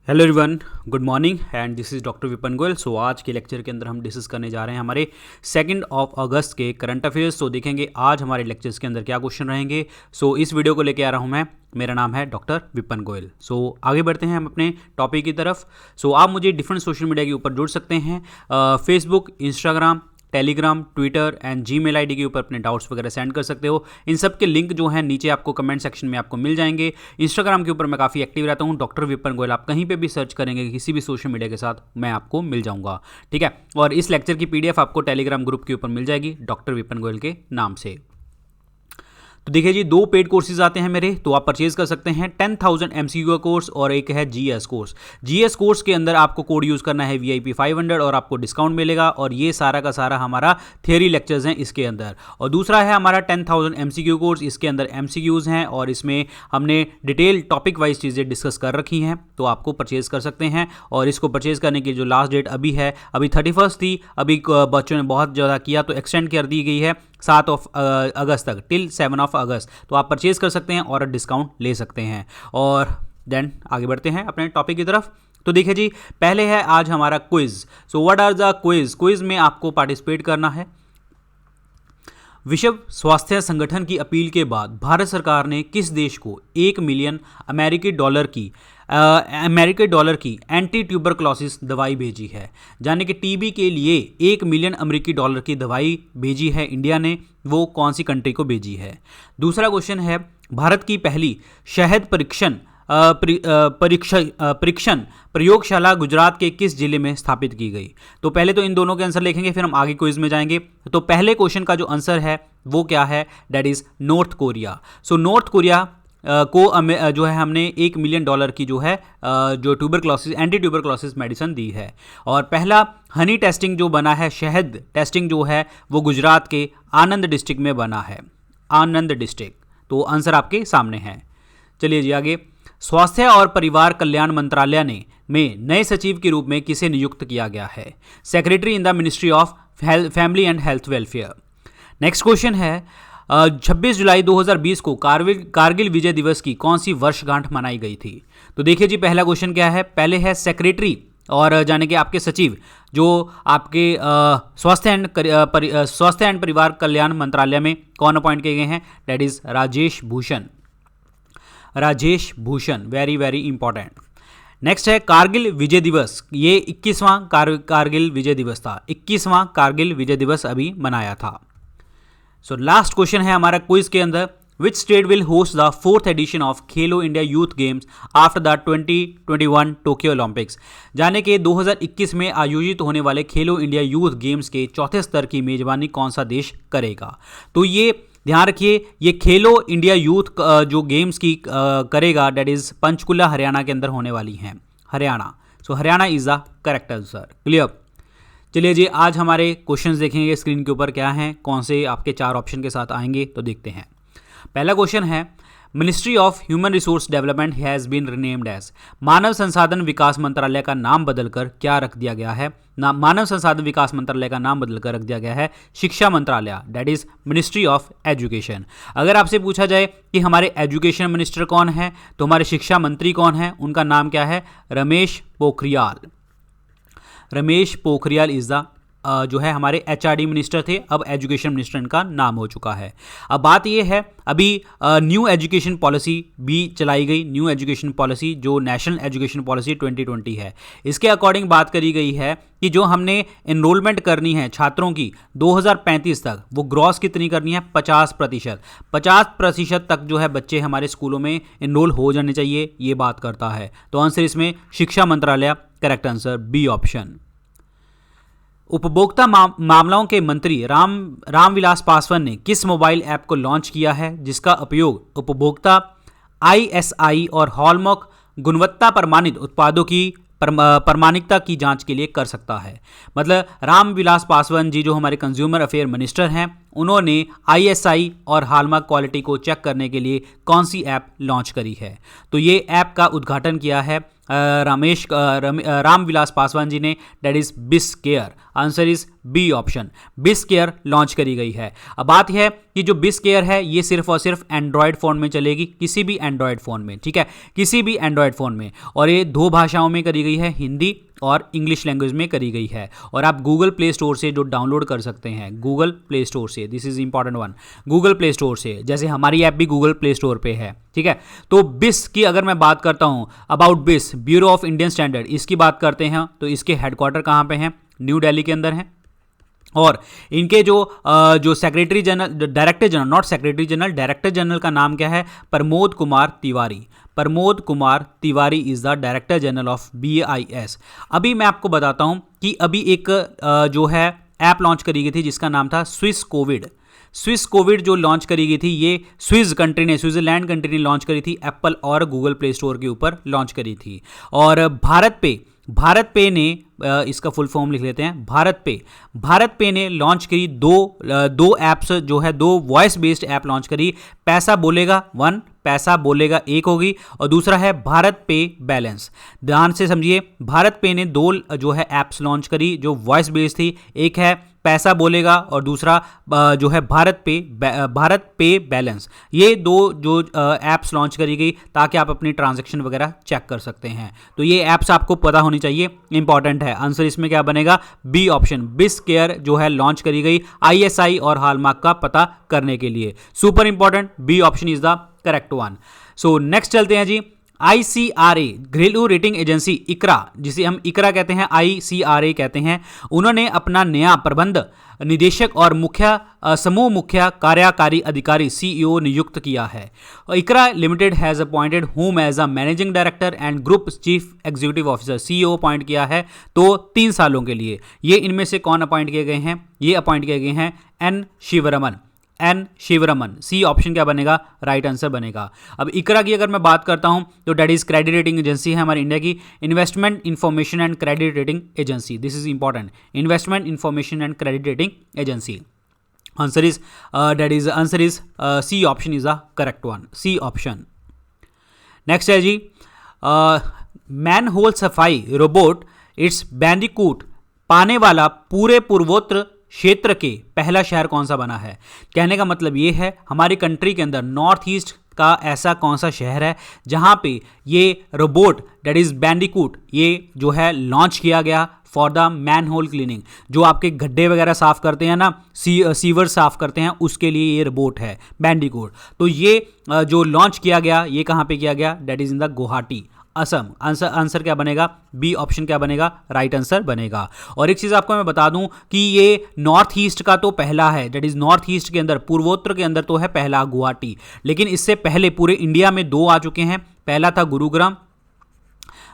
Hello everyone, good morning and this is doctor Vipan Goyal. So आज के lecture के अंदर हम डिस्कस करने जा रहे हैं हमारे 2 अगस्त के करंट अफेयर्स। तो देखेंगे आज हमारे लेक्चर्स के अंदर क्या क्वेश्चन रहेंगे। सो इस वीडियो को लेके आ रहा हूं मैं, मेरा नाम है डॉक्टर विपन गोयल। सो आगे बढ़ते हैं हम अपने टॉपिक की तरफ। सो आप मुझे डिफरेंट सोशल मीडिया के ऊपर जुड़ सकते हैं, Facebook, Instagram, Telegram, Twitter and Gmail ID के ऊपर अपने डाउट्स वगैरह सेंड कर सकते हो। इन सब के लिंक जो है नीचे आपको कमेंट सेक्शन में आपको मिल जाएंगे। इंस्टाग्राम के ऊपर मैं काफ़ी एक्टिव रहता हूँ, डॉक्टर विपन गोयल। आप कहीं पे भी सर्च करेंगे किसी भी सोशल मीडिया के साथ मैं आपको मिल जाऊंगा, ठीक है। और इस लेक्चर की पीडीएफ आपको टेलीग्राम ग्रुप के ऊपर मिल जाएगी डॉक्टर विपन गोयल के नाम से। तो देखिए जी, 2 पेड कोर्सेज आते हैं मेरे, तो आप परचेज कर सकते हैं। 10,000 MCQ का कोर्स और एक है GS कोर्स। GS कोर्स के अंदर आपको कोड यूज़ करना है VIP 500 और आपको डिस्काउंट मिलेगा। और ये सारा का सारा हमारा थियरी लेक्चर्स हैं इसके अंदर। और दूसरा है हमारा 10,000 MCQ कोर्स, इसके अंदर MCQs हैं और इसमें हमने डिटेल टॉपिक वाइज चीज़ें डिस्कस कर रखी हैं, तो आपको परचेज कर सकते हैं। और इसको परचेज करने की जो लास्ट डेट अभी है, अभी 31 थी, अभी बच्चों ने बहुत ज़्यादा किया तो एक्सटेंड कर दी गई है 7 अगस्त तक, टिल 7 अगस्त। तो आप परचेज कर सकते हैं और डिस्काउंट ले सकते हैं। और देन आगे बढ़ते हैं अपने टॉपिक की तरफ। तो देखिए जी, पहले है आज हमारा quiz. So what are the quiz? Quiz में आपको पार्टिसिपेट करना है। विश्व स्वास्थ्य संगठन की अपील के बाद भारत सरकार ने किस देश को 1 मिलियन अमेरिकी डॉलर की एंटी ट्यूबरक्लोसिस दवाई भेजी है? यानी कि टीबी के लिए 1 मिलियन अमेरिकी डॉलर की दवाई भेजी है इंडिया ने। वो कौन सी कंट्री को भेजी है? दूसरा क्वेश्चन है, भारत की पहली शहद परीक्षण प्रयोगशाला गुजरात के किस जिले में स्थापित की गई? तो पहले तो इन दोनों के आंसर लिखेंगे, फिर हम आगे क्विज में जाएंगे। तो पहले क्वेश्चन का जो आंसर है वो क्या है? That is north Korea. So north Korea को जो है हमने 1 मिलियन डॉलर की जो है जो एंटी ट्यूबरक्लोसिस मेडिसिन दी है। और पहला हनी टेस्टिंग जो बना है, शहद टेस्टिंग जो है वो गुजरात के आनंद डिस्ट्रिक्ट में बना है, आनंद डिस्ट्रिक्ट। तो आंसर आपके सामने है। चलिए जी आगे। स्वास्थ्य और परिवार कल्याण मंत्रालय में नए सचिव के रूप में किसे नियुक्त किया गया है? Secretary in the ministry of family and health welfare. Next question है, 26 जुलाई 2020 को कारगिल विजय दिवस की कौन सी वर्षगांठ मनाई गई थी? तो देखिए जी, पहला क्वेश्चन क्या है? पहले है सेक्रेटरी और जाने के आपके सचिव जो आपके स्वास्थ्य एंड परिवार कल्याण मंत्रालय में कौन अपॉइंट किए गए हैं? That is Rajesh Bhushan. Rajesh Bhushan, very very important. Next है कारगिल विजय दिवस। ये 21वां कारगिल विजय दिवस था, 21वां कारगिल विजय दिवस अभी मनाया था। सो लास्ट क्वेश्चन है हमारा क्विज के अंदर, which state will host the 4th edition of Khelo India youth games after the 2021 Tokyo Olympics? जाने के 2021 में आयोजित होने वाले खेलो इंडिया यूथ गेम्स के 4थे स्तर की मेजबानी कौन सा देश करेगा? तो ये ध्यान रखिए, ये खेलो इंडिया यूथ जो गेम्स की करेगा, डेट इज पंचकुला हरियाणा के अंदर होने वाली हैं, Haryana. So Haryana is the correct answer. Clear? चलिए जी, आज हमारे क्वेश्चंस देखेंगे स्क्रीन के ऊपर क्या हैं, कौन से आपके 4 ऑप्शन के साथ आएंगे, तो देखते हैं। पहला क्वेश्चन है, ministry of human resource development has been renamed as. मानव संसाधन विकास मंत्रालय का नाम बदलकर क्या रख दिया गया है? मानव संसाधन विकास मंत्रालय का नाम बदलकर रख दिया गया है शिक्षा मंत्रालय, that is ministry of education. अगर आपसे पूछा जाए कि हमारे एजुकेशन मिनिस्टर कौन है, तो हमारे शिक्षा मंत्री कौन है, उनका नाम क्या है? रमेश पोखरियाल। रमेश पोखरियाल इज द जो है हमारे HRD मिनिस्टर थे, अब एजुकेशन मिनिस्टर इनका नाम हो चुका है। अब बात यह है, अभी न्यू एजुकेशन पॉलिसी भी चलाई गई, न्यू एजुकेशन पॉलिसी जो नेशनल एजुकेशन पॉलिसी 2020 है। इसके अकॉर्डिंग बात करी गई है कि जो हमने एनरोलमेंट करनी है छात्रों की 2035 तक, वो ग्रॉस कितनी करनी है? 50%। 50% तक जो है बच्चे हमारे स्कूलों में एनरोल हो जाने चाहिए, ये बात करता है। तो आंसर इसमें शिक्षा मंत्रालय, करेक्ट आंसर बी ऑप्शन। उपभोक्ता मामलों के मंत्री रामविलास पासवान ने किस मोबाइल ऐप को लॉन्च किया है जिसका उपयोग उपभोक्ता ISI और हॉलमार्क गुणवत्ता प्रमाणित उत्पादों की प्रमाणिकता की जांच के लिए कर सकता है? मतलब रामविलास पासवान जी जो हमारे कंज्यूमर अफेयर मिनिस्टर हैं, उन्होंने ISI और हॉलमार्क क्वालिटी को चेक करने के लिए कौन सी ऐप लॉन्च करी है? तो ये ऐप का उद्घाटन किया है रामविलास पासवान जी ने, that is BIS care. Answer is B option, BIS care launch करी गई है। अब बात है कि जो बिस्केयर है ये सिर्फ और सिर्फ एंड्रॉयड फ़ोन में चलेगी, किसी भी एंड्रॉयड फ़ोन में, ठीक है, किसी भी एंड्रॉयड फ़ोन में, और ये 2 भाषाओं में करी गई है, हिंदी और इंग्लिश लैंग्वेज में करी गई है। और आप गूगल प्ले स्टोर से जो डाउनलोड कर सकते हैं, गूगल प्ले स्टोर से, this is important one, Google play store से, जैसे हमारी ऐप भी गूगल प्ले स्टोर पे है, ठीक है। तो बिस की अगर मैं बात करता हूं, अबाउट बिस, ब्यूरो ऑफ इंडियन स्टैंडर्ड, इसकी बात करते हैं तो इसके हेडक्वार्टर कहां पे हैं? न्यू दिल्ली के अंदर है। और इनके जो secretary general, director general, not secretary general, director general का नाम क्या है? Pramod Kumar Tiwari. Pramod Kumar Tiwari is the director general of BIS। अभी मैं आपको बताता हूं कि अभी एक जो है ऐप लॉन्च करी गई थी जिसका नाम था स्विस कोविड। स्विस कोविड जो लॉन्च करी गई थी, ये स्विस कंट्री ने, स्विट्जरलैंड कंट्री ने लॉन्च करी थी, एप्पल और गूगल प्ले स्टोर के ऊपर लॉन्च करी थी। और भारत पे ने, इसका फुल फॉर्म लिख लेते हैं, भारत पे ने लॉन्च करी दो ऐप्स जो है, 2 वॉइस बेस्ड ऐप लॉन्च करी। पैसा बोलेगा 1, पैसा बोलेगा 1 होगी, और दूसरा है भारत पे बैलेंस। ध्यान से समझिए, भारत पे ने 2 जो है ऐप्स लॉन्च करी जो वॉइस बेस्ड थी, एक है पैसा बोलेगा और दूसरा जो है भारत पे बैलेंस। ये 2 जो ऐप्स लॉन्च करी गई ताकि आप अपनी ट्रांजैक्शन वगैरह चेक कर सकते हैं। तो ये ऐप्स आपको पता होनी चाहिए, इंपॉर्टेंट है। आंसर इसमें क्या बनेगा? बी ऑप्शन, बिस्केयर जो है लॉन्च करी गई ISI और हॉलमार्क का पता करने के लिए। Super important, B option is the correct one. So next चलते हैं जी। ICRA, घरेलू रेटिंग एजेंसी, इकरा, जिसे हम इकरा कहते हैं, ICRA कहते हैं, उन्होंने अपना नया प्रबंध निदेशक और समूह मुख्य कार्यकारी अधिकारी CEO नियुक्त किया है। ICRA limited has appointed whom as a managing director and group chief executive officer. CEO appoint किया है तो 3 सालों के लिए। ये इनमें से कौन अपॉइंट किए गए हैं? ये अपॉइंट किए गए हैं N शिवरमन। सी ऑप्शन क्या बनेगा? राइट आंसर बनेगा। अब इकरा की अगर मैं बात करता हूं तो that is credit rating agency है हमारी इंडिया की, investment information and credit rating agency. This is important, investment information and credit rating agency. Answer is C option is the correct one, C option. Next है जी, man hole सफाई robot it's bandicoot पाने वाला पूरे पूर्वोत्तर क्षेत्र के पहला शहर कौन सा बना है? कहने का मतलब ये है, हमारी कंट्री के अंदर नॉर्थ ईस्ट का ऐसा कौन सा शहर है जहां पे ये रोबोट डेट इज बैंडिकूट ये जो है लॉन्च किया गया for the man hole cleaning. जो आपके गड्ढे वगैरह साफ करते हैं ना, सीवर साफ करते हैं, उसके लिए ये रोबोट है बैंडिकूट। तो ये जो लॉन्च किया गया, ये कहां पे किया गया? That is in the Guwahati, Assam. Answer क्या बनेगा? बी ऑप्शन क्या बनेगा? राइट आंसर बनेगा। और एक चीज आपको मैं बता दूं कि ये नॉर्थ ईस्ट का तो पहला है, दैट इज नॉर्थ ईस्ट के अंदर, पूर्वोत्तर के अंदर तो है पहला गुवाहाटी, लेकिन इससे पहले पूरे इंडिया में 2 आ चुके हैं। पहला था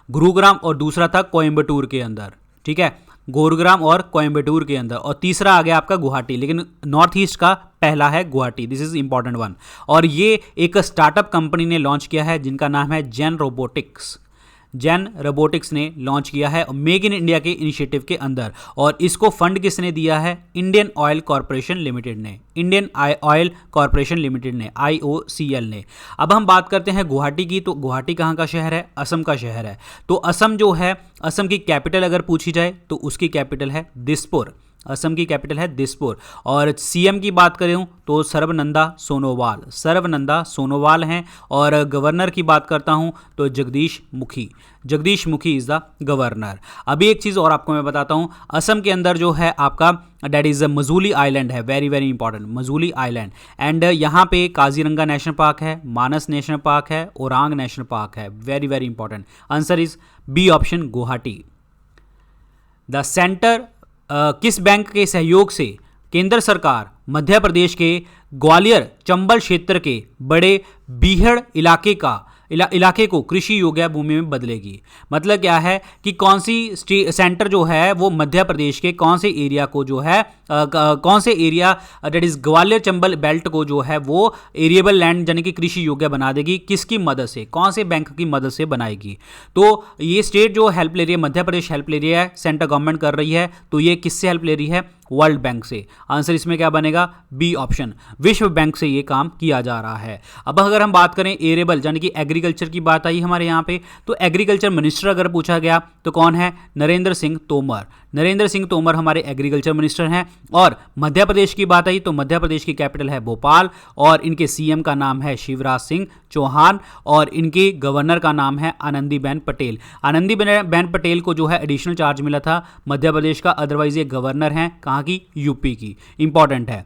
गुरुग्राम और दूसरा था कोयम्बटूर के अंदर, ठीक है, गुरुग्राम और कोयम्बटूर के अंदर, और तीसरा आ गया आपका गुवाहाटी, लेकिन नॉर्थ ईस्ट का पहला है Guwahati. This is important one. और ये एक स्टार्टअप कंपनी ने लॉन्च किया है जिनका नाम है जेन रोबोटिक्स ने लॉन्च किया है मेक इन इंडिया के इनिशिएटिव के अंदर। और इसको फंड किसने दिया है? इंडियन ऑयल कॉरपोरेशन लिमिटेड ने, IOCL ने। अब हम बात करते हैं गुवाहाटी की, तो गुवाहाटी कहाँ का शहर है? असम का शहर है। तो असम जो है, असम की कैपिटल अगर पूछी जाए तो उसकी कैपिटल है दिसपुर, असम की कैपिटल है दिसपुर। और CM की बात करें तो सर्बानंद सोनोवाल हैं। और गवर्नर की बात करता हूं तो Jagdish Mukhi is the governor. अभी एक चीज़ और आपको मैं बताता हूं, असम के अंदर जो है आपका डेट इज मजूली आइलैंड है, very very important, Majuli island. And यहाँ पे काजीरंगा नेशनल पार्क है, मानस नेशनल पार्क है, ओरांग नेशनल पार्क है, very very important. Answer is B option, Guwahati. The centre किस बैंक के सहयोग से केंद्र सरकार मध्य प्रदेश के ग्वालियर चंबल क्षेत्र के बड़े बीहड़ इलाके को कृषि योग्य भूमि में बदलेगी? मतलब क्या है कि कौन सी सेंटर जो है वो मध्य प्रदेश के कौन से एरिया को जो है कौन से area that is Gwalior Chambal belt को जो है वो एरिएबल लैंड यानी कि कृषि योग्य बना देगी? किसकी मदद से, कौन से बैंक की मदद से बनाएगी? तो ये स्टेट जो हेल्प ले रही है, मध्य प्रदेश हेल्प ले रही है, सेंट्रल गवर्नमेंट कर रही है, तो ये किससे हेल्प ले रही है? वर्ल्ड बैंक से। आंसर इसमें क्या बनेगा? बी ऑप्शन, विश्व बैंक से ये काम किया जा रहा है। अब अगर हम बात करें एरेबल यानी कि एग्रीकल्चर की बात आई हमारे यहाँ पे, तो एग्रीकल्चर मिनिस्टर अगर पूछा गया तो कौन है? नरेंद्र सिंह तोमर। नरेंद्र सिंह तोमर हमारे एग्रीकल्चर मिनिस्टर हैं। और मध्य प्रदेश की बात आई तो मध्य प्रदेश की कैपिटल है भोपाल और इनके सीएम का नाम है शिवराज सिंह चौहान और इनके गवर्नर का नाम है आनंदीबेन पटेल। आनंदीबेन पटेल को जो है एडिशनल चार्ज मिला था मध्य प्रदेश का, अदरवाइज ये गवर्नर हैं कहाँ की? यूपी की। इंपॉर्टेंट है।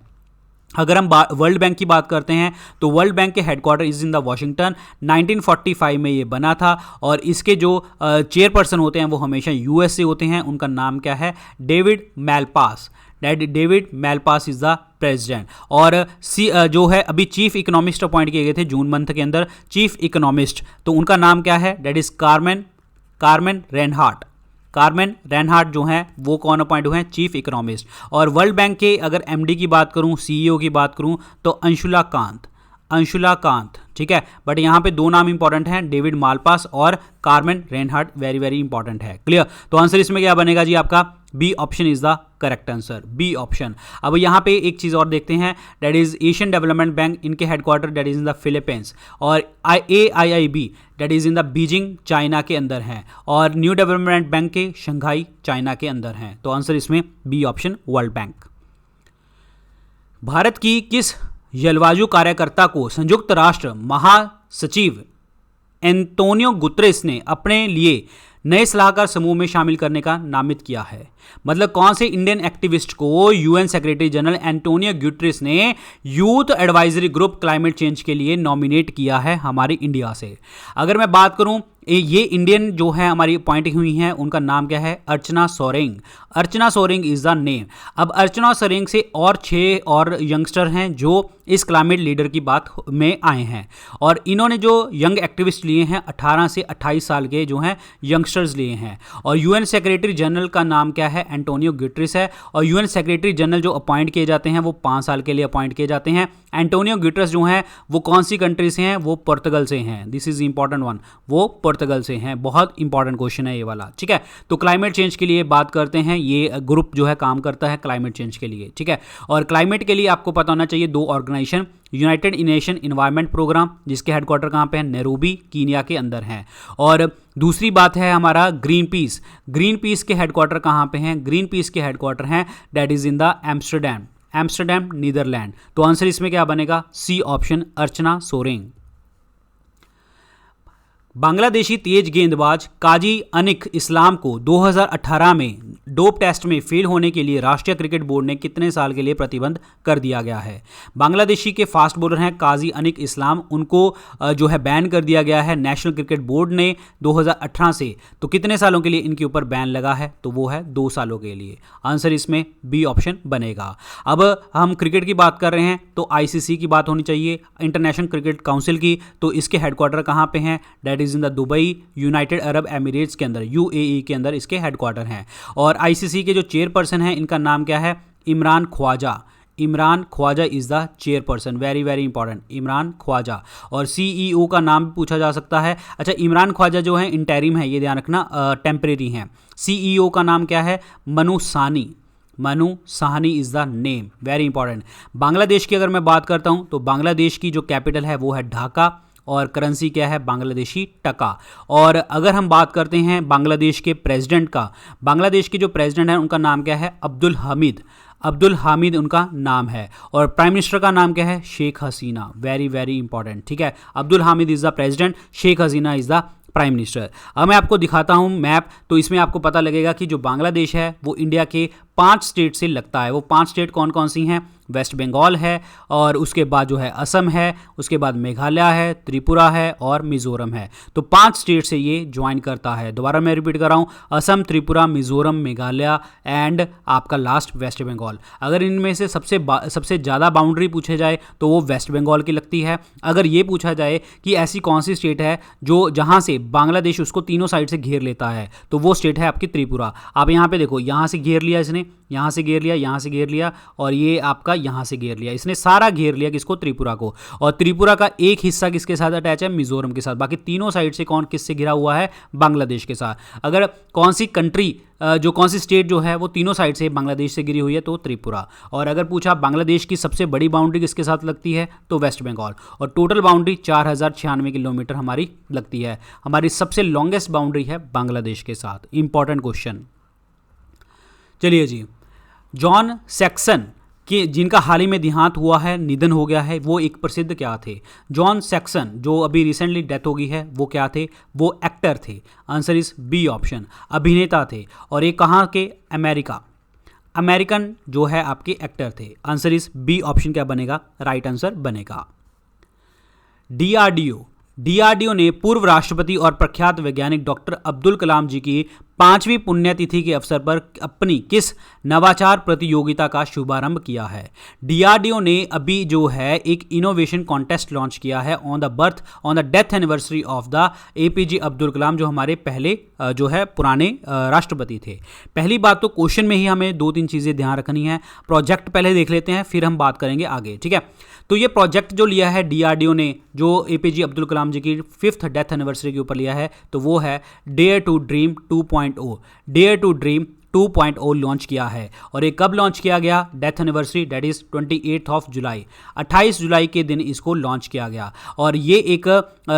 अगर हम वर्ल्ड बैंक की बात करते हैं तो वर्ल्ड बैंक के headquarter is in the Washington. 1945 में ये बना था और इसके जो चेयरपर्सन होते हैं वो हमेशा यूएस से होते हैं। उनका नाम क्या है? David Malpass. David Malpass is the president. और जो है अभी चीफ इकोनॉमिस्ट अपॉइंट किए गए थे जून मंथ के अंदर, चीफ इकोनॉमिस्ट, तो उनका नाम क्या है? That is Carmen Reinhart. Carmen Reinhart जो हैं वो कौन अपॉइंट हुए हैं? Chief economist. और वर्ल्ड बैंक के अगर एमडी की बात करूं, सीईओ की बात करूं तो अंशुला कांत, ठीक है। बट यहाँ पे दो नाम इंपॉर्टेंट हैं, डेविड मालपास और Carmen Reinhart, very very important है। क्लियर? तो आंसर इसमें क्या बनेगा जी आपका? B option is the correct answer, B option. अब यहाँ पे एक चीज और देखते हैं, that is Asian development bank, इनके headquarter that is in the Philippines. और AIIB that is in the Beijing China के अंदर हैं। और न्यू डेवलपमेंट बैंक के शंघाई चाइना के अंदर हैं। तो आंसर इसमें B option, world bank. Bharat की किस जलवायु कार्यकर्ता को संयुक्त राष्ट्र महासचिव एंटोनियो गुतरेस ने अपने लिए नए सलाहकार समूह में शामिल करने का नामित किया है? मतलब कौन से इंडियन एक्टिविस्ट को UN secretary general Antonio Guterres ने youth advisory group climate change के लिए नॉमिनेट किया है हमारे इंडिया से? अगर मैं बात करूं, ये इंडियन जो है हमारी अपॉइंट हुई हैं, उनका नाम क्या है? अर्चना सोरेंग। अर्चना सोरेंग इज द नेम। अब अर्चना सोरेंग से और 6 और यंगस्टर हैं जो इस क्लाइमेट लीडर की बात में आए हैं। और इन्होंने जो यंग एक्टिविस्ट लिए हैं 18 से 28 साल के जो हैं यंगस्टर्स लिए हैं। और यूएन सेक्रेटरी जनरल का नाम क्या है? एंटोनियो गुतरेस है। और यूएन सेक्रेटरी जनरल जो अपॉइंट किए जाते हैं वो 5 साल के लिए अपॉइंट किए जाते हैं। एंटोनियो गुतरेस जो हैं वो कौन सी कंट्री से हैं? वो पुर्तगाल से हैं। दिस इज इंपॉर्टेंट वन, वो पुर्तगाल से हैं। बहुत इंपॉर्टेंट क्वेश्चन है ये वाला, ठीक है। तो क्लाइमेट चेंज के लिए बात करते हैं, ये ग्रुप जो है काम करता है क्लाइमेट चेंज के लिए, ठीक है। और क्लाइमेट के लिए आपको पता होना चाहिए 2 organisation, united nation environment programme जिसके हेडक्वार्टर कहाँ पे है? नैरोबी कीनिया के अंदर हैं। और दूसरी बात है हमारा ग्रीन पीस। ग्रीन पीस के हेडक्वार्टर कहाँ पे हैं? ग्रीन पीस के हेडक्वार्टर हैं that is in the Amsterdam Netherland. तो आंसर इसमें क्या बनेगा? C option, Archana Soreng. बांग्लादेशी तेज गेंदबाज काजी अनिक इस्लाम को 2018 में डोप टेस्ट में फेल होने के लिए राष्ट्रीय क्रिकेट बोर्ड ने कितने साल के लिए प्रतिबंध कर दिया गया है? बांग्लादेशी के फास्ट बॉलर हैं काजी अनिक इस्लाम, उनको जो है बैन कर दिया गया है नेशनल क्रिकेट बोर्ड ने 2018 से। तो कितने सालों के लिए इनके ऊपर बैन लगा है? तो वो है 2 सालों के लिए। आंसर इसमें बी ऑप्शन बनेगा। अब हम क्रिकेट की बात कर रहे हैं तो ICC की बात होनी चाहिए, इंटरनेशनल क्रिकेट काउंसिल की। तो इसके हेडक्वार्टर कहाँ पे हैं? That in the Dubai, United Arab Emirates के अंदर, UAE के अंदर इसके हेडक्वार्टर हैं। और ICC के जो चेयरपर्सन हैं इनका नाम क्या है? Imran Khawaja. Imran Khawaja is the chairperson, very very important, Imran Khawaja. और CEO का नाम भी पूछा जा सकता है। अच्छा, इमरान ख्वाजा जो है इंटरिम है, ये ध्यान रखना, टेम्परेरी हैं। CEO का नाम क्या है? Manu Sahni is the name, very important. Bangladesh की अगर मैं बात करता हूं तो बांग्लादेश की जो कैपिटल है वो है ढाका और करेंसी क्या है? बांग्लादेशी टका। और अगर हम बात करते हैं बांग्लादेश के प्रेसिडेंट का, बांग्लादेश के जो प्रेसिडेंट हैं उनका नाम क्या है? अब्दुल हामिद उनका नाम है। और प्राइम मिनिस्टर का नाम क्या है? Sheikh Hasina, very very important, ठीक है। Abdul Hamid is the president, Sheikh Hasina is the prime minister. अब मैं आपको दिखाता हूं मैप, तो इसमें आपको पता लगेगा कि जो बांग्लादेश है वो इंडिया के 5 स्टेट से लगता है। वो 5 स्टेट कौन कौन सी हैं? वेस्ट बंगाल है, और उसके बाद जो है असम है, उसके बाद मेघालय है, त्रिपुरा है और मिजोरम है। तो 5 स्टेट से ये ज्वाइन करता है। दोबारा मैं रिपीट कर रहा हूँ, असम, त्रिपुरा, मिजोरम, मेघालय एंड आपका लास्ट वेस्ट बंगाल। अगर इनमें से सबसे ज़्यादा बाउंड्री पूछे जाए तो वो वेस्ट बंगाल की लगती है। अगर ये पूछा जाए कि ऐसी कौन सी स्टेट है जो जहाँ से बांग्लादेश उसको तीनों साइड से घेर लेता है, तो वो स्टेट है आपकी त्रिपुरा। आप यहाँ पे देखो, यहाँ से घेर लिया इसने, यहाँ से घेर लिया, यहाँ से घेर लिया, और ये आपका यहाँ से घेर लिया। इसने सारा घेर लिया किसको? त्रिपुरा को। और त्रिपुरा का एक हिस्सा किसके साथ अटैच है? मिजोरम के साथ। बाकी तीनों साइड से कौन किससे घिरा हुआ है? बांग्लादेश के साथ। अगर कौन सी कंट्री कौन सी स्टेट जो है वो तीनों साइड से बांग्लादेश से घिरी हुई है, तो त्रिपुरा। और अगर पूछा बांग्लादेश की सबसे बड़ी बाउंड्री किसके साथ लगती है, तो वेस्ट बंगाल। और टोटल बाउंड्री 4096 किलोमीटर हमारी लगती है। हमारी सबसे लॉन्गेस्ट बाउंड्री है बांग्लादेश के साथ। Important question. चलिए जी, जॉन सैक्सन कि जिनका हाल ही में देहांत हुआ है, निधन हो गया है, वो एक प्रसिद्ध क्या थे? जॉन सैक्सन, जो अभी रिसेंटली डेथ हो गई है, वो क्या थे? वो एक्टर थे। आंसर इज बी ऑप्शन, अभिनेता थे। और ये कहाँ के? अमेरिका, अमेरिकन जो है आपके एक्टर थे। आंसर इज बी ऑप्शन क्या बनेगा? राइट आंसर बनेगा। डीआरडीओ ने पूर्व राष्ट्रपति और प्रख्यात वैज्ञानिक डॉक्टर अब्दुल कलाम जी की 5वीं पुण्यतिथि के अवसर पर अपनी किस नवाचार प्रतियोगिता का शुभारंभ किया है? डीआरडीओ ने अभी जो है एक इनोवेशन कॉन्टेस्ट लॉन्च किया है on the death anniversary of the APJ Abdul Kalam, जो हमारे पहले जो है पुराने राष्ट्रपति थे। पहली बात तो क्वेश्चन में ही हमें 2-3 चीज़ें ध्यान रखनी है। प्रोजेक्ट पहले देख लेते हैं, फिर हम बात करेंगे आगे, ठीक है। तो ये प्रोजेक्ट जो लिया है डीआरडीओ ने, जो एपीजे अब्दुल कलाम जी की 5th डेथ एनिवर्सरी के ऊपर लिया है, तो वो है dare to dream 2.0। Dare to dream 2.0 launch किया है। और ये कब लॉन्च किया गया? डेथ एनिवर्सरी दैट इज 28 जुलाई, 28 जुलाई के दिन इसको लॉन्च किया गया। और ये एक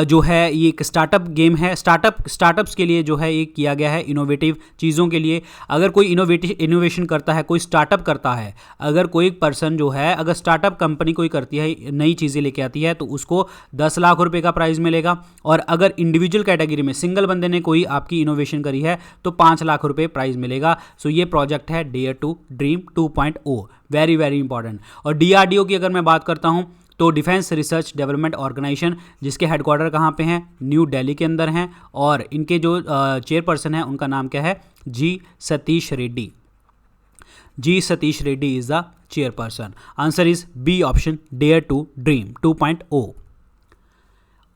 जो है ये एक स्टार्टअप गेम है। स्टार्टअप्स के लिए जो है ये किया गया है, इनोवेटिव चीज़ों के लिए। अगर कोई इनोवेशन करता है, कोई स्टार्टअप करता है, अगर कोई पर्सन जो है अगर स्टार्टअप कंपनी कोई करती है, नई चीज़ें लेके आती है, तो उसको 10 लाख रुपए का प्राइज़ मिलेगा। और अगर इंडिविजुअल कैटेगरी में सिंगल बंदे ने कोई आपकी इनोवेशन करी है, तो 5 लाख रुपए प्राइज़ मिलेगा। सो ये प्रोजेक्ट है dare to dream 2.0, very very important. और डीआरडीओ की अगर मैं बात करता हूं, तो डिफेंस रिसर्च डेवलपमेंट ऑर्गेनाइजेशन, जिसके हेडक्वार्टर कहाँ पे हैं? न्यू दिल्ली के अंदर हैं। और इनके जो चेयरपर्सन हैं उनका नाम क्या है? G Satheesh Reddy. G Satheesh Reddy is the chairperson. Answer is B option, dare to dream 2.0।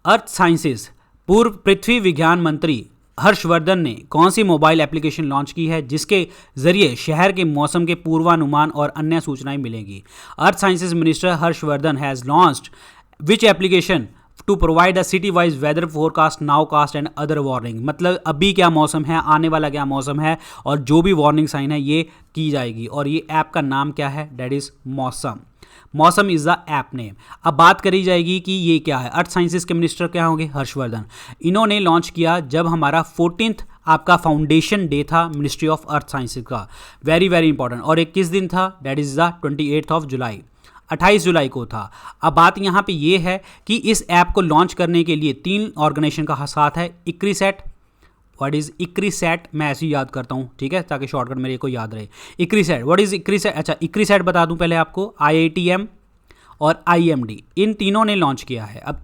Earth sciences, पूर्व पृथ्वी विज्ञान मंत्री हर्षवर्धन ने कौन सी मोबाइल एप्लीकेशन लॉन्च की है जिसके जरिए शहर के मौसम के पूर्वानुमान और अन्य सूचनाएं मिलेंगी? Earth sciences minister Harshvardhan has launched which application to provide a city wise weather forecast, nowcast and other warning. मतलब अभी क्या मौसम है, आने वाला क्या मौसम है, और जो भी वार्निंग साइन है ये की जाएगी। और ये ऐप का नाम क्या है? दैट इज मौसम। मौसम इज द ऐप नेम। अब बात करी जाएगी कि ये क्या है। अर्थ साइंसेज के मिनिस्टर क्या होंगे? हर्षवर्धन। इन्होंने लॉन्च किया जब हमारा 14th आपका फाउंडेशन डे था मिनिस्ट्री ऑफ अर्थ साइंसेज का। Very very important. और एक किस दिन था? दैट इज द 28 जुलाई, 28 जुलाई को था। अब बात यहाँ पे ये है कि इस ऐप को लॉन्च करने के लिए 3 ऑर्गेनाइजेशन का साथ है। इक्रीसैट, व्हाट इज इक्रीसैट, मैं ऐसे ही याद करता हूँ, ठीक है, ताकि शॉर्टकट मेरे को याद रहे। इक्रीसैट, व्हाट इज इक्रीसैट? अच्छा, इक्रीसैट बता दूं पहले आपको, IITM और IMD, इन तीनों ने लॉन्च किया है। अब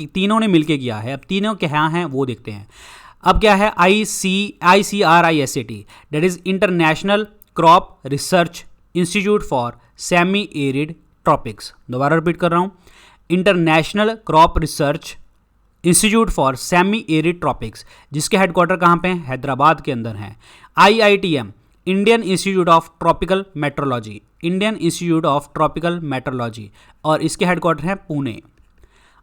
तीनों ने मिलकर किया है। अब तीनों क्या हैं वो देखते हैं। अब क्या है? ICRISAT, that is international crop research institute for semi arid tropics. दोबारा रिपीट कर रहा हूँ, international crop research institute for semi arid tropics, जिसके हेडक्वार्टर कहाँ पे हैं? हैदराबाद के अंदर हैं। IITM, Indian institute of tropical meteorology, Indian institute of tropical meteorology, और इसके हेडक्वार्टर हैं Pune.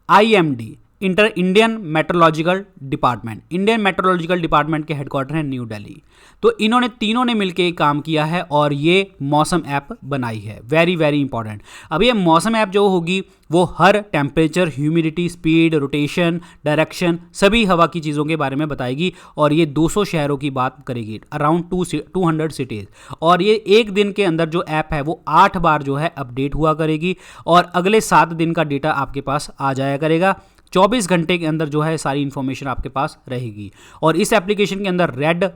IMD, Indian meteorological department, Indian meteorological department के हेडक्वार्टर हैं न्यू दिल्ली। तो इन्होंने तीनों ने मिलकर काम किया है और ये मौसम ऐप बनाई है। Very very important. अब ये मौसम ऐप जो होगी वो हर temperature, humidity, speed, rotation, direction, सभी हवा की चीज़ों के बारे में बताएगी। और ये 200 शहरों की बात करेगी, अराउंड 200 सिटीज़। और ये एक दिन के अंदर जो ऐप है वो 8 बार जो है अपडेट हुआ करेगी, और अगले 7 दिन का डेटा आपके पास आ जाया करेगा। 24 घंटे के अंदर जो है सारी इंफॉर्मेशन आपके पास रहेगी। और इस एप्लीकेशन के अंदर रेड,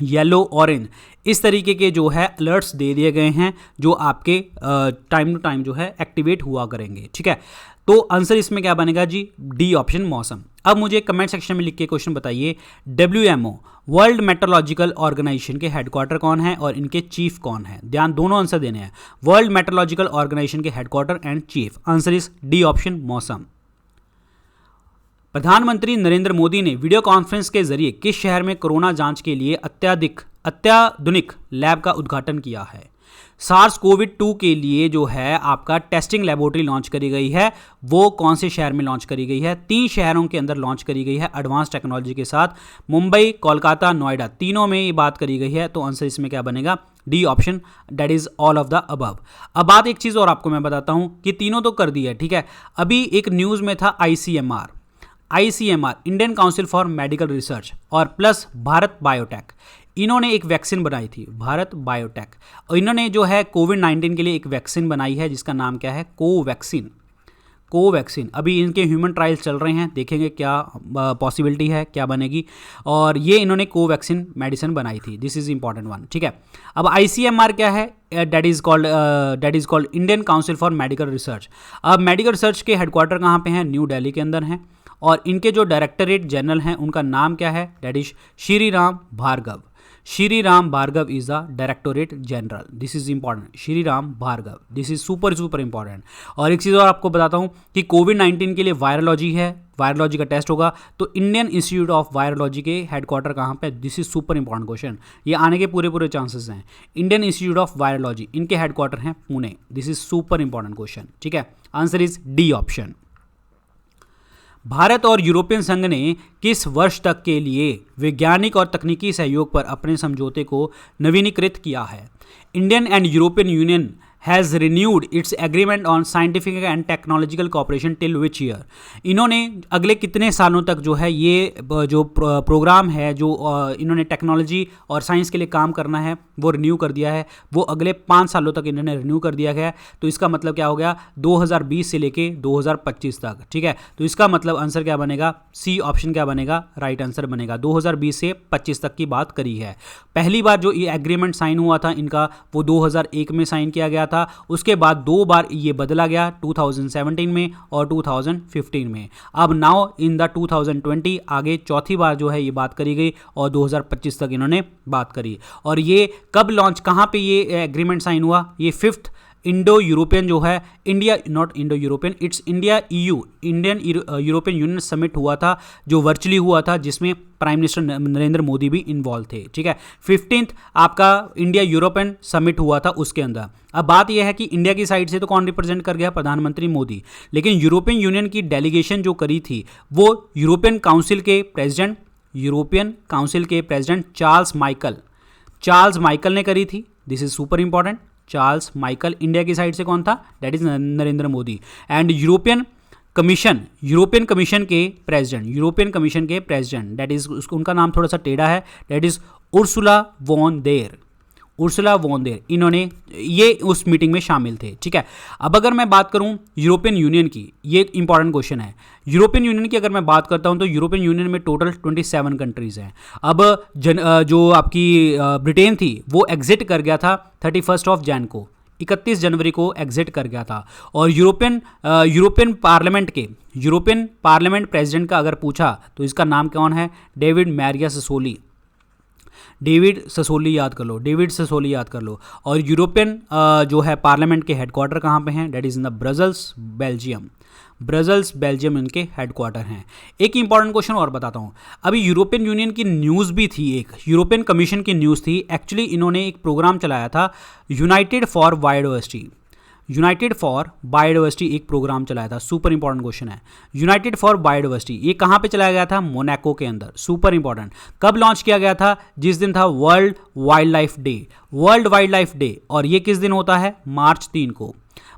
येलो, ऑरेंज इस तरीके के जो है अलर्ट्स दे दिए गए हैं, जो आपके टाइम टू टाइम जो है एक्टिवेट हुआ करेंगे, ठीक है। तो आंसर इसमें क्या बनेगा जी? डी ऑप्शन, मौसम। अब मुझे कमेंट सेक्शन में लिख के क्वेश्चन बताइए, WMO वर्ल्ड मेट्रोलॉजिकल ऑर्गेनाइजेशन के हेडक्वार्टर कौन है और इनके चीफ कौन है? ध्यान, दोनों आंसर देने हैं। वर्ल्ड मेट्रोलॉजिकल ऑर्गेनाइजेशन के headquarter and chief. Answer is D option, मौसम। प्रधानमंत्री नरेंद्र मोदी ने वीडियो कॉन्फ्रेंस के जरिए किस शहर में कोरोना जांच के लिए अत्यधिक अत्याधुनिक लैब का उद्घाटन किया है? सार्स कोविड 2 के लिए जो है आपका टेस्टिंग लेबोरेटरी लॉन्च करी गई है, वो कौन से शहर में लॉन्च करी गई है? 3 शहरों के अंदर लॉन्च करी गई है एडवांस टेक्नोलॉजी के साथ, मुंबई, कोलकाता, नोएडा, तीनों में ये बात करी गई है। तो आंसर इसमें क्या बनेगा? D option, that is all of the above. अब बात एक चीज़ और आपको मैं बताता हूं कि तीनों तो कर दी है, ठीक है। अभी एक न्यूज़ में था ICMR, Indian council for medical research, और प्लस भारत बायोटेक, इन्होंने एक वैक्सीन बनाई थी, भारत बायोटेक, और इन्होंने जो है कोविड-19 के लिए एक वैक्सीन बनाई है जिसका नाम क्या है? कोवैक्सीन। अभी इनके ह्यूमन ट्रायल्स चल रहे हैं, देखेंगे क्या पॉसिबिलिटी है, क्या बनेगी। और ये इन्होंने कोवैक्सीन मेडिसिन बनाई थी, दिस इज इंपॉर्टेंट वन, ठीक है। अब आईसीएमआर क्या है? That is called Indian council for medical research. अब मेडिकल रिसर्च के हेडक्वार्टर कहाँ पे हैं? न्यू दिल्ली के अंदर हैं। और इनके जो डायरेक्टरेट जनरल हैं उनका नाम क्या है? That is Shri Ram Bhargava. Shri Ram Bhargava is the directorate general, this is important, Shri Ram Bhargava, this is super important. और एक चीज़ और आपको बताता हूँ कि कोविड-19 के लिए वायरोलॉजी है, वायरोलॉजी का टेस्ट होगा, तो इंडियन इंस्टीट्यूट ऑफ वायरोलॉजी के हेडक्वार्टर कहाँ पे? This is super important question, ये आने के पूरे चांसेस हैं। इंडियन इंस्टीट्यूट ऑफ वायरोलॉजी, इनके हेडक्वार्टर हैं Pune, this is super important question, ठीक है। Answer is D option. Bharat और यूरोपियन संघ ने किस वर्ष तक के लिए वैज्ञानिक और तकनीकी सहयोग पर अपने समझौते को नवीनीकृत किया है? Indian and European union has renewed its agreement on scientific and technological cooperation till which year? इन्होंने अगले कितने सालों तक जो है ये जो प्रोग्राम है, जो इन्होंने टेक्नोलॉजी और साइंस के लिए काम करना है, वो रिन्यू कर दिया है। वो अगले 5 सालों तक इन्होंने रिन्यू कर दिया गया है। तो इसका मतलब क्या हो गया? 2020 से लेके 2025 तक, ठीक है। तो इसका मतलब आंसर क्या बनेगा? सी ऑप्शन क्या बनेगा? राइट आंसर बनेगा। 2020 से 25 तक की बात करी है। पहली बार जो ये एग्रीमेंट साइन हुआ था इनका, वो 2001 में साइन किया गया था। उसके बाद 2 बार ये बदला गया, 2017 में और 2015 में। अब नाउ इन द 2020 आगे चौथी बार जो है ये बात करी गई और 2025 तक इन्होंने बात करी। और ये कब लॉन्च, कहाँ पे ये एग्रीमेंट साइन हुआ? ये 5th इंडो यूरोपियन जो है, India not Indo European, it's India EU, Indian European union summit हुआ था, जो वर्चुअली हुआ था, जिसमें प्राइम मिनिस्टर नरेंद्र मोदी भी इन्वॉल्व थे, ठीक है। 15th आपका इंडिया यूरोपियन समिट हुआ था उसके अंदर। अब बात यह है कि इंडिया की साइड से तो कौन रिप्रेजेंट कर गया? प्रधानमंत्री मोदी। लेकिन यूरोपियन यूनियन की डेलीगेशन जो करी थी वो यूरोपियन काउंसिल के प्रेसिडेंट चार्ल्स माइकल ने करी थी, this is super important. Charles Michael, India की साइड से कौन था? That is Narendra Modi. And European commission के प्रेसिडेंट दैट इज, उनका नाम थोड़ा सा टेढ़ा है, दैट इज उर्सुला वॉन देर, इन्होंने ये उस मीटिंग में शामिल थे, ठीक है। अब अगर मैं बात करूं यूरोपियन यूनियन की, ये एक इंपॉर्टेंट क्वेश्चन है। यूरोपियन यूनियन की अगर मैं बात करता हूं तो यूरोपियन यूनियन में टोटल 27 कंट्रीज हैं। अब जो आपकी ब्रिटेन थी वो एग्जिट कर गया था 31 ऑफ जैन को, 31 जनवरी को एग्जिट कर गया था। और यूरोपियन पार्लियामेंट प्रेसिडेंट का अगर पूछा तो इसका नाम कौन है? डेविड ससोली याद कर लो। और यूरोपियन जो है पार्लियामेंट के हेडक्वार्टर कहाँ पे हैं? That is in the Brussels Belgium इनके हेडक्वार्टर हैं। एक इंपॉर्टेंट क्वेश्चन और बताता हूँ। अभी यूरोपियन यूनियन की न्यूज़ भी थी, एक यूरोपियन कमीशन की न्यूज़ थी। एक्चुअली इन्होंने एक प्रोग्राम चलाया था, यूनाइटेड फॉर बायोडाइवर्सिटी एक प्रोग्राम चलाया था। सुपर इंपॉर्टेंट क्वेश्चन है, यूनाइटेड फॉर बायोडाइवर्सिटी ये कहाँ पे चलाया गया था? मोनाको के अंदर। Super important. कब लॉन्च किया गया था? जिस दिन था वर्ल्ड वाइल्ड लाइफ डे। और ये किस दिन होता है? मार्च 3 को,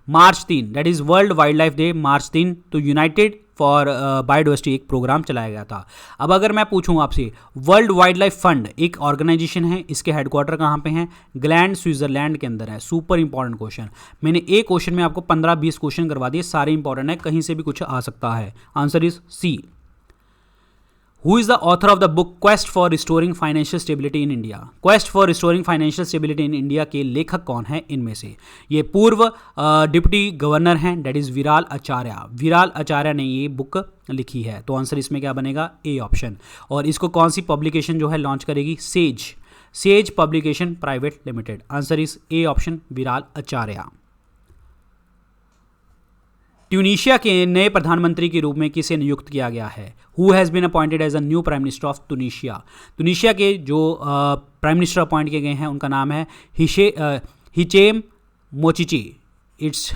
that is world wildlife day, March 3। तो यूनाइटेड फॉर बायोडाइवर्सिटी एक प्रोग्राम चलाया गया था। अब अगर मैं पूछूं आपसे, वर्ल्ड वाइल्ड लाइफ फंड एक ऑर्गेनाइजेशन है, इसके हेडक्वार्टर कहाँ पे हैं? ग्लैंड, स्विट्जरलैंड के अंदर है। Super important question. मैंने एक क्वेश्चन में आपको 15-20 क्वेश्चन करवा दिए, सारे इंपॉर्टेंट है, कहीं से भी कुछ आ सकता है। Answer is C. Who is the author of the book Quest for Restoring Financial Stability in India? Quest for Restoring Financial Stability in India के लेखक कौन है इनमें से? ये पूर्व डिप्टी गवर्नर हैं, दैट इज विराल आचार्य ने ये बुक लिखी है। तो आंसर इसमें क्या बनेगा? A option. और इसको कौन सी पब्लिकेशन जो है लॉन्च करेगी? Says publication private limited. Answer is A option, Viral Acharya. Tunisia के नए प्रधानमंत्री के रूप में किसे नियुक्त किया गया है? Who has been appointed as a new prime minister of Tunisia? Tunisia के जो प्राइम मिनिस्टर अपॉइंट किए गए हैं उनका नाम है हिचेम मोचिची। इट्स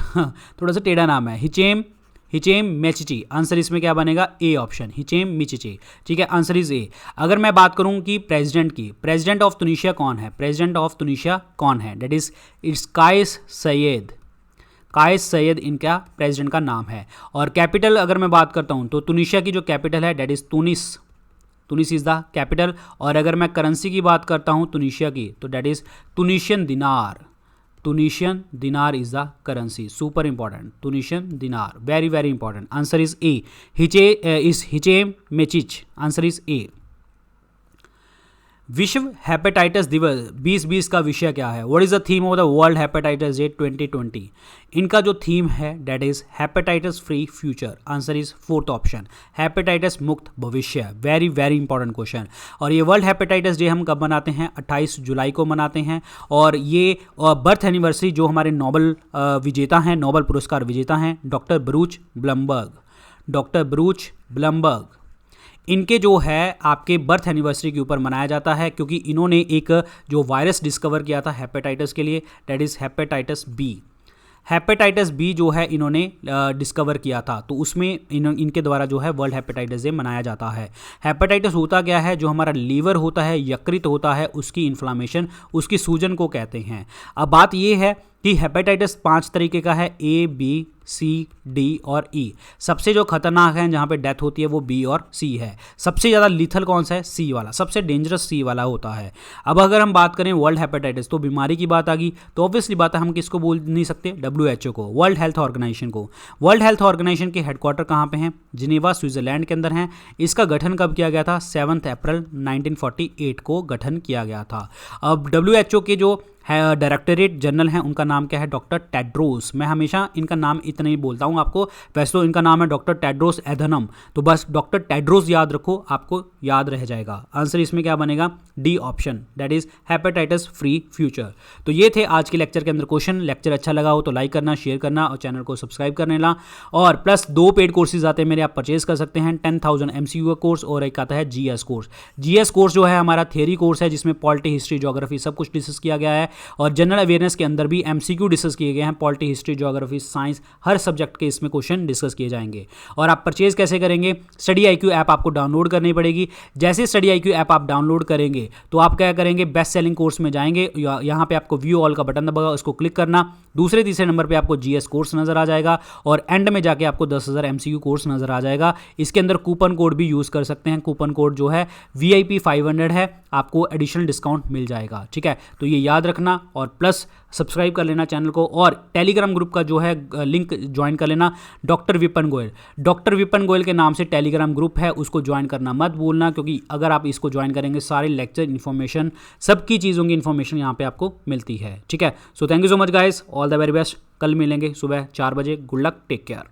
थोड़ा सा टेढ़ा नाम है, हिचेम मेचिची। आंसर इसमें क्या बनेगा? A option, Hichem Mechichi. ठीक है, आंसर इज ए। अगर मैं बात करूं कि प्रेसिडेंट की, प्रेसिडेंट ऑफ ट्यूनीशिया कौन है? प्रेसिडेंट ऑफ ट्यूनीशिया कौन है? That is its Kais Saied. Kais Saied इनका प्रेसिडेंट का नाम है। और कैपिटल अगर मैं बात करता हूं तो ट्यूनीशिया की जो कैपिटल है that is Tunis. Tunis is the capital. और अगर मैं करेंसी की बात करता हूं ट्यूनीशिया की तो दैट इज तुनिशियन दिनार। Tunisian dinar is the currency. Super important. Tunisian dinar. Very very important. Answer is A. Hichem Mechic. Answer is A. विश्व हेपेटाइटिस दिवस 2020 का विषय क्या है? What is the theme of the world hepatitis day 2020? इनका जो theme है that is hepatitis free future. Answer is fourth option, hepatitis मुक्त भविष्य। Very very important question. और ये वर्ल्ड हेपेटाइटिस डे हम कब मनाते हैं? 28 जुलाई को मनाते हैं। और ये बर्थ एनिवर्सरी जो हमारे नोबल विजेता हैं, नोबल पुरस्कार विजेता हैं, डॉक्टर ब्रूच ब्लमबर्ग, इनके जो है आपके बर्थ एनिवर्सरी के ऊपर मनाया जाता है, क्योंकि इन्होंने एक जो वायरस डिस्कवर किया था हेपेटाइटिस के लिए, that is hepatitis B. Hepatitis B जो है इन्होंने डिस्कवर किया था, तो उसमें इनके द्वारा जो है वर्ल्ड हेपेटाइटिस डे मनाया जाता है। हेपेटाइटिस होता क्या है? जो हमारा लीवर होता है, यकृत होता है, उसकी इन्फ्लामेशन, उसकी सूजन को कहते हैं। अब बात ये है कि हेपेटाइटिस 5 तरीके का है, ए, बी, सी, डी और ई। सबसे जो खतरनाक है जहाँ पे डेथ होती है वो बी और सी है। सबसे ज़्यादा लीथल कौन सा है? सी वाला। सबसे डेंजरस सी वाला होता है। अब अगर हम बात करें वर्ल्ड हेपेटाइटिस, तो बीमारी की बात आ गई, तो ऑब्वियसली बात है हम किसको बोल नहीं सकते? WHO को, वर्ल्ड हेल्थ ऑर्गेनाइजेशन को। वर्ल्ड हेल्थ ऑर्गेनाइजेशन के हेडक्वार्टर कहाँ पे हैं? जिनेवा स्विट्जरलैंड के अंदर हैं। इसका गठन कब किया गया था? 7 अप्रैल 1948 को गठन किया गया था। अब WHO के जो डायरेक्टरेट जनरल हैं उनका नाम क्या है? Doctor Tedros. मैं हमेशा इनका नाम इतना ही बोलता हूँ आपको, वैसे तो इनका नाम है डॉक्टर टेड्रोस एधनम, तो बस डॉक्टर टेड्रोस याद रखो, आपको याद रह जाएगा। आंसर इसमें क्या बनेगा? D option, that is hepatitis free future. तो ये थे आज के लेक्चर के अंदर क्वेश्चन। लेक्चर अच्छा लगा हो तो लाइक करना, शेयर करना और चैनल को सब्सक्राइब करने ला। और प्लस 2 पेड कोर्सेज आते हैं मेरे, आप परचेज कर सकते हैं। 10,000 MCQ का कोर्स और एक आता है GS कोर्स। GS कोर्स जो है हमारा थियरी कोर्स है, जिसमें पॉलिटी, हिस्ट्री, ज्योग्राफी सब कुछ डिस्कस किया गया है। और जनरल अवेयरनेस के अंदर भी MCQ डिस्कस किए गए हैं। पॉलिटी, हिस्ट्री, ज्योग्राफी, साइंस, हर सब्जेक्ट के इसमें क्वेश्चन डिस्कस किए जाएंगे। और आप परचेज कैसे करेंगे? स्टडी IQ ऐप आपको डाउनलोड करनी पड़ेगी। जैसे स्टडी IQ ऐप आप डाउनलोड करेंगे तो आप क्या करेंगे? बेस्ट सेलिंग कोर्स में जाएंगे, यहाँ पे आपको व्यू ऑल का बटन दबाएगा, उसको क्लिक करना। दूसरे तीसरे नंबर पे आपको GS कोर्स नजर आ जाएगा और एंड में जाके आपको 10,000 MCQ कोर्स नजर आ जाएगा। इसके अंदर कूपन कोड भी यूज कर सकते हैं। कूपन कोड जो है VIP 500 है, आपको एडिशनल डिस्काउंट मिल जाएगा। ठीक है, तो ये याद रखना और प्लस सब्सक्राइब कर लेना चैनल को। और टेलीग्राम ग्रुप का जो है लिंक ज्वाइन कर लेना, डॉक्टर विपिन गोयल के नाम से टेलीग्राम ग्रुप है, उसको ज्वाइन करना मत भूलना, क्योंकि अगर आप इसको ज्वाइन करेंगे सारे लेक्चर इन्फॉर्मेशन, सबकी चीज़ों की इन्फॉर्मेशन यहाँ पे आपको मिलती है। ठीक है, so thank you so much guys, all the very best. कल मिलेंगे सुबह 4 बजे। Good luck, take care.